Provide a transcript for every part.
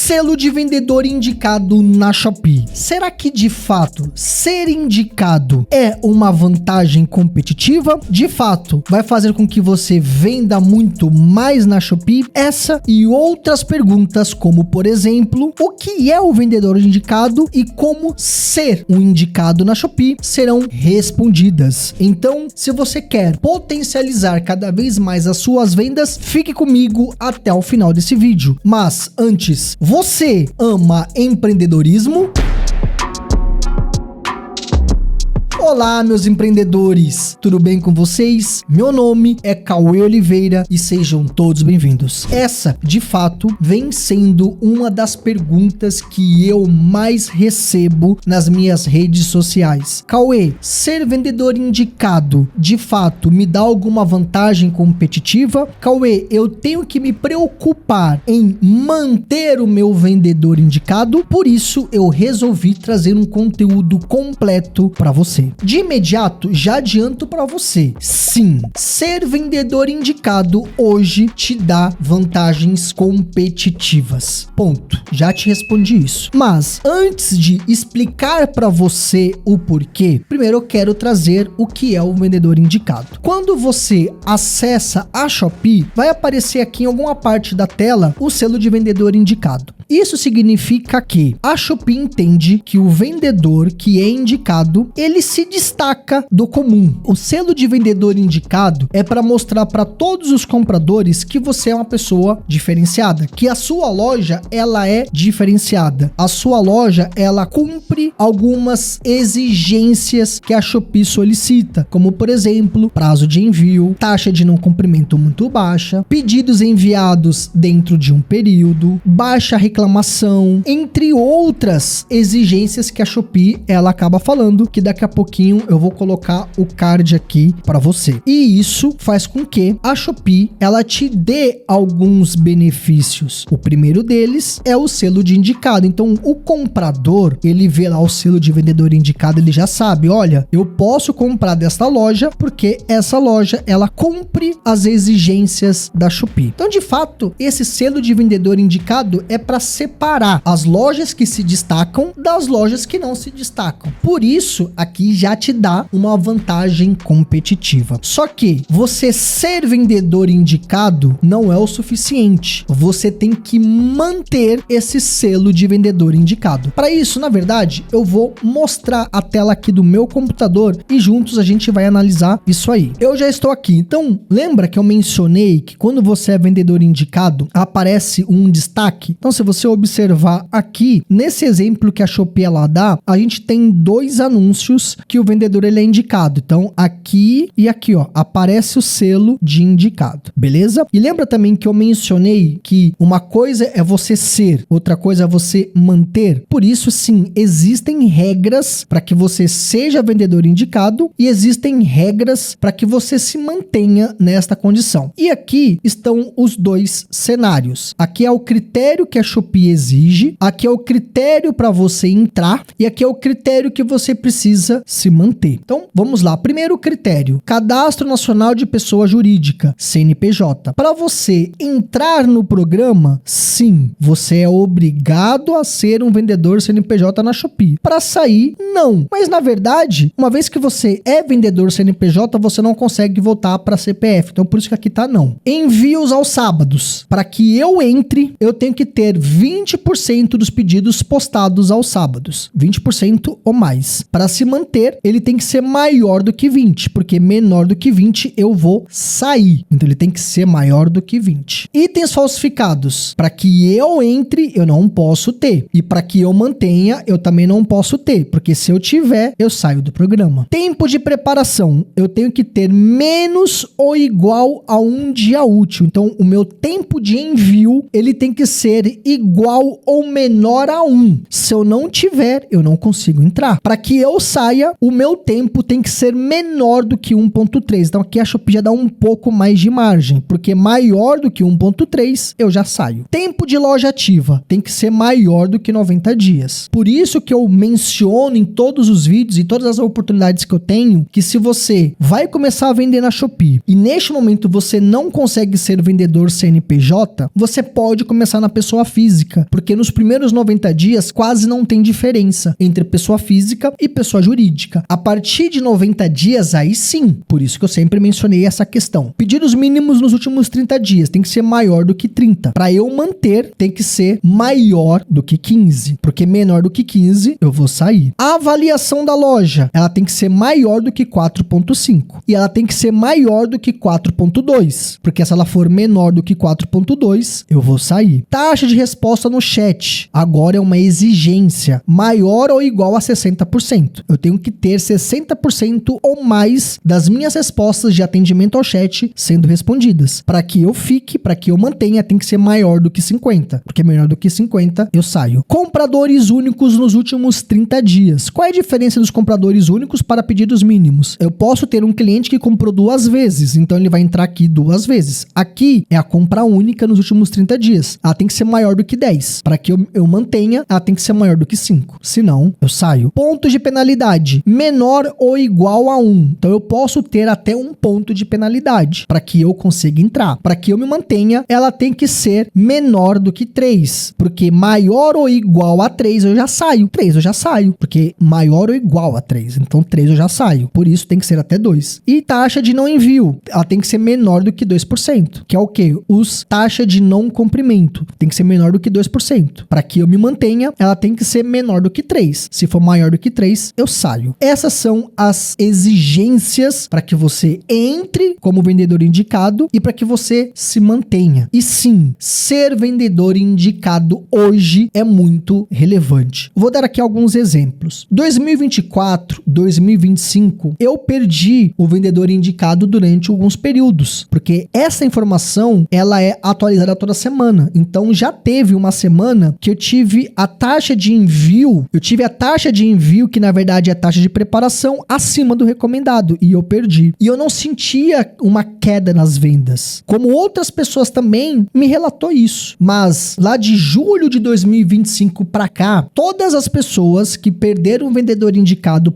Selo de vendedor indicado na Shopee. Será que de fato ser indicado é uma vantagem competitiva? De fato, vai fazer com que você venda muito mais na Shopee? Essa e outras perguntas, como por exemplo, o que é o vendedor indicado e como ser um indicado na Shopee, serão respondidas. Então, se você quer potencializar cada vez mais as suas vendas, fique comigo até o final desse vídeo. Mas antes, você ama empreendedorismo? Olá, meus empreendedores, tudo bem com vocês? Meu nome é Cauê Oliveira e sejam todos bem-vindos. Essa, de fato, vem sendo uma das perguntas que eu mais recebo nas minhas redes sociais. Cauê, ser vendedor indicado, de fato, me dá alguma vantagem competitiva? Cauê, eu tenho que me preocupar em manter o meu vendedor indicado? Por isso, eu resolvi trazer um conteúdo completo para você. De imediato, já adianto para você, sim, ser vendedor indicado hoje te dá vantagens competitivas. Ponto. Já te respondi isso. Mas antes de explicar para você o porquê, primeiro eu quero trazer o que é o vendedor indicado. Quando você acessa a Shopee, vai aparecer aqui em alguma parte da tela o selo de vendedor indicado. Isso significa que a Shopee entende que o vendedor que é indicado, ele se destaca do comum. O selo de vendedor indicado é para mostrar para todos os compradores que você é uma pessoa diferenciada, que a sua loja, ela é diferenciada. A sua loja, ela cumpre algumas exigências que a Shopee solicita, como por exemplo, prazo de envio, taxa de não cumprimento muito baixa, pedidos enviados dentro de um período, baixa reclamação, entre outras exigências que a Shopee ela acaba falando, que daqui a pouquinho eu vou colocar o card aqui para você. E isso faz com que a Shopee ela te dê alguns benefícios. O primeiro deles é o selo de indicado. Então o comprador, ele vê lá o selo de vendedor indicado, ele já sabe, olha, eu posso comprar desta loja porque essa loja ela cumpre as exigências da Shopee. Então de fato, esse selo de vendedor indicado é para separar as lojas que se destacam das lojas que não se destacam. Por isso, aqui já te dá uma vantagem competitiva. Só que você ser vendedor indicado não é o suficiente. Você tem que manter esse selo de vendedor indicado. Para isso, na verdade, eu vou mostrar a tela aqui do meu computador e juntos a gente vai analisar isso aí. Eu já estou aqui. Então, lembra que eu mencionei que quando você é vendedor indicado, aparece um destaque? Então, se você observar aqui, nesse exemplo que a Shopee ela dá, a gente tem dois anúncios que o vendedor ele é indicado. Então, aqui e aqui, ó, aparece o selo de indicado, beleza? E lembra também que eu mencionei que uma coisa é você ser, outra coisa é você manter. Por isso, sim, existem regras para que você seja vendedor indicado e existem regras para que você se mantenha nesta condição. E aqui estão os dois cenários. Aqui é o critério que a Shopee exige, aqui é o critério para você entrar e aqui é o critério que você precisa se manter. Então, vamos lá. Primeiro critério, Cadastro Nacional de Pessoa Jurídica, CNPJ. Para você entrar no programa, sim, você é obrigado a ser um vendedor CNPJ na Shopee. Para sair, não. Mas na verdade, uma vez que você é vendedor CNPJ, você não consegue voltar para CPF. Então, por isso que aqui tá não. Envios aos sábados. Para que eu entre, eu tenho que ter 20% dos pedidos postados aos sábados. 20% ou mais. Para se manter, ele tem que ser maior do que 20, porque menor do que 20 eu vou sair. Então ele tem que ser maior do que 20. Itens falsificados. Para que eu entre, eu não posso ter. E para que eu mantenha, eu também não posso ter, porque se eu tiver, eu saio do programa. Tempo de preparação. Eu tenho que ter menos ou igual a um dia útil. Então o meu tempo de envio, ele tem que ser igual ou menor a 1. Se eu não tiver, eu não consigo entrar. Para que eu saia, o meu tempo tem que ser menor do que 1.3. Então aqui a Shopee já dá um pouco mais de margem, porque maior do que 1.3 eu já saio. Tempo de loja ativa tem que ser maior do que 90 dias. Por isso que eu menciono em todos os vídeos e todas as oportunidades que eu tenho, que se você vai começar a vender na Shopee e neste momento você não consegue ser vendedor CNPJ, você pode começar na pessoa física física, porque nos primeiros 90 dias quase não tem diferença entre pessoa física e pessoa jurídica. A partir de 90 dias, aí sim. Por isso que eu sempre mencionei essa questão. Pedidos mínimos nos últimos 30 dias tem que ser maior do que 30. Para eu manter, tem que ser maior do que 15, porque menor do que 15 eu vou sair. A avaliação da loja, ela tem que ser maior do que 4.5 e ela tem que ser maior do que 4.2, porque se ela for menor do que 4.2, eu vou sair. Taxa de resposta no chat, agora é uma exigência, maior ou igual a 60%. Eu tenho que ter 60% ou mais das minhas respostas de atendimento ao chat sendo respondidas. Para que eu fique, para que eu mantenha, tem que ser maior do que 50, porque menor do que 50 eu saio. Compradores únicos nos últimos 30 dias. Qual é a diferença dos compradores únicos para pedidos mínimos? Eu posso ter um cliente que comprou 2 vezes, então ele vai entrar aqui 2 vezes. Aqui é a compra única nos últimos 30 dias. Ela tem que ser maior do que 10. Para que eu mantenha, ela tem que ser maior do que 5. Senão, eu saio. Pontos de penalidade. Menor ou igual a 1. Então eu posso ter até 1 ponto de penalidade para que eu consiga entrar. Para que eu me mantenha, ela tem que ser menor do que 3. Porque maior ou igual a 3 eu já saio. 3 eu já saio. Porque maior ou igual a 3. Então 3 eu já saio. Por isso tem que ser até 2. E taxa de não envio. Ela tem que ser menor do que 2%. Que é o quê? Taxa de não cumprimento. Tem que ser menor do que 2%. Para que eu me mantenha, ela tem que ser menor do que 3. Se for maior do que 3, eu saio. Essas são as exigências para que você entre como vendedor indicado e para que você se mantenha. E sim, ser vendedor indicado hoje é muito relevante. Vou dar aqui alguns exemplos. 2024, 2025, eu perdi o vendedor indicado durante alguns períodos, porque essa informação, ela é atualizada toda semana. Então já teve uma semana que eu tive a taxa de envio, que na verdade é a taxa de preparação acima do recomendado, e eu perdi. E eu não sentia uma queda nas vendas, como outras pessoas também me relatou isso. Mas lá de julho de 2025 para cá, todas as pessoas que perderam o vendedor indicado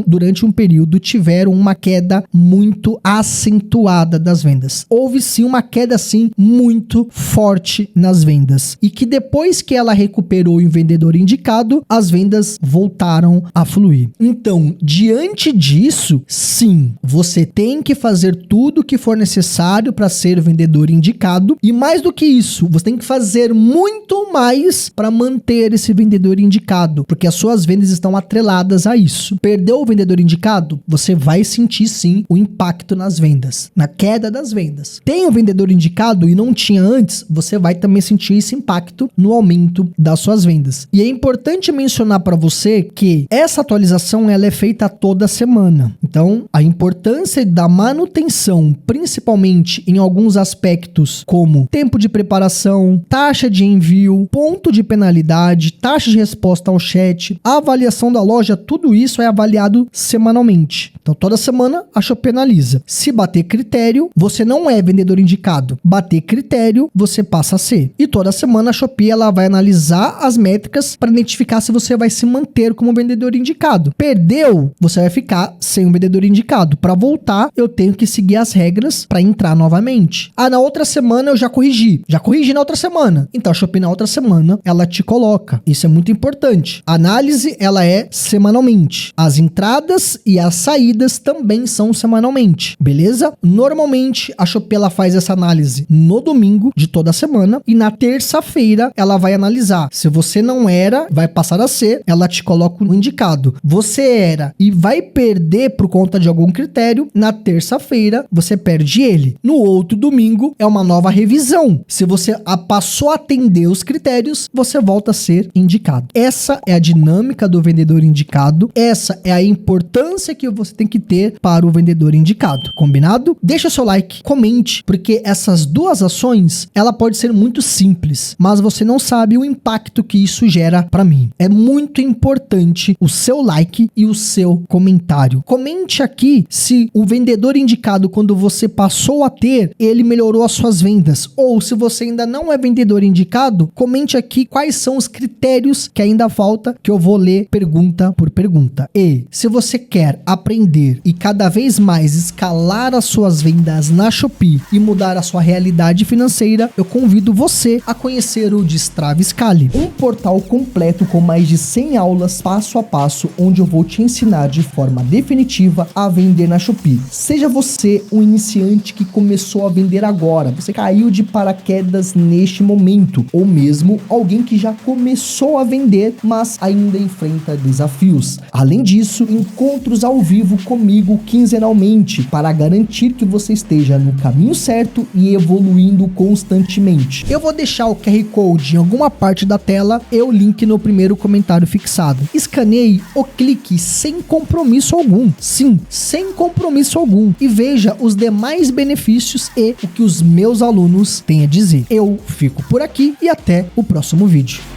durante um período tiveram uma queda muito acentuada das vendas. Houve sim uma queda sim muito forte nas vendas, e que depois que ela recuperou o vendedor indicado, as vendas voltaram a fluir. Então, diante disso, sim, você tem que fazer tudo o que for necessário para ser vendedor indicado, e mais do que isso, você tem que fazer muito mais para manter esse vendedor indicado, porque as suas vendas estão atreladas a isso. Perdeu o vendedor indicado? Você vai sentir sim o impacto nas vendas, na queda das vendas. Tem o vendedor indicado e não tinha antes, você vai também sentir esse impacto no aumento das suas vendas. E é importante mencionar para você que essa atualização ela é feita toda semana. Então, a importância da manutenção, principalmente em alguns aspectos como tempo de preparação, taxa de envio, ponto de penalidade, taxa de resposta ao chat, avaliação da loja, tudo isso é avaliado semanalmente. Então, toda semana a Shopee analisa. Se bater critério, você não é vendedor indicado. Bater critério, você passa a ser. E toda semana a Shopee ela vai analisar as métricas para identificar se você vai se manter como vendedor indicado. Perdeu, você vai ficar sem um vendedor indicado. Para voltar, eu tenho que seguir as regras para entrar novamente. Na outra semana eu já corrigi na outra semana. Então a Shopee na outra semana, ela te coloca. Isso é muito importante. A análise, ela é semanalmente. As entradas e as saídas também são semanalmente. Beleza? Normalmente a Shopee ela faz essa análise no domingo de toda semana, e na terça-feira ela vai analisar. Se você não era, vai passar a ser, ela te coloca um indicado. Você era e vai perder por conta de algum critério, na terça-feira você perde ele. No outro domingo é uma nova revisão. Se você passou a atender os critérios, você volta a ser indicado. Essa é a dinâmica do vendedor indicado. Essa é a importância que você tem que ter para o vendedor indicado. Combinado? Deixa seu like, comente, porque essas duas ações, ela pode ser muito simples, mas você não sabe o impacto que isso gera para mim. É muito importante o seu like e o seu comentário. Comente aqui se o vendedor indicado, quando você passou a ter, ele melhorou as suas vendas. Ou se você ainda não é vendedor indicado, comente aqui quais são os critérios que ainda falta, que eu vou ler pergunta por pergunta. E se você quer aprender vender e cada vez mais escalar as suas vendas na Shopee e mudar a sua realidade financeira, eu convido você a conhecer o Destrave Scale, um portal completo com mais de 100 aulas passo a passo, onde eu vou te ensinar de forma definitiva a vender na Shopee. Seja você um iniciante que começou a vender agora, você caiu de paraquedas neste momento, ou mesmo alguém que já começou a vender, mas ainda enfrenta desafios. Além disso, encontros ao vivo comigo quinzenalmente para garantir que você esteja no caminho certo e evoluindo constantemente. Eu vou deixar o QR Code em alguma parte da tela e o link no primeiro comentário fixado. Escaneie ou clique sem compromisso algum. Sim, sem compromisso algum. E veja os demais benefícios e o que os meus alunos têm a dizer. Eu fico por aqui e até o próximo vídeo.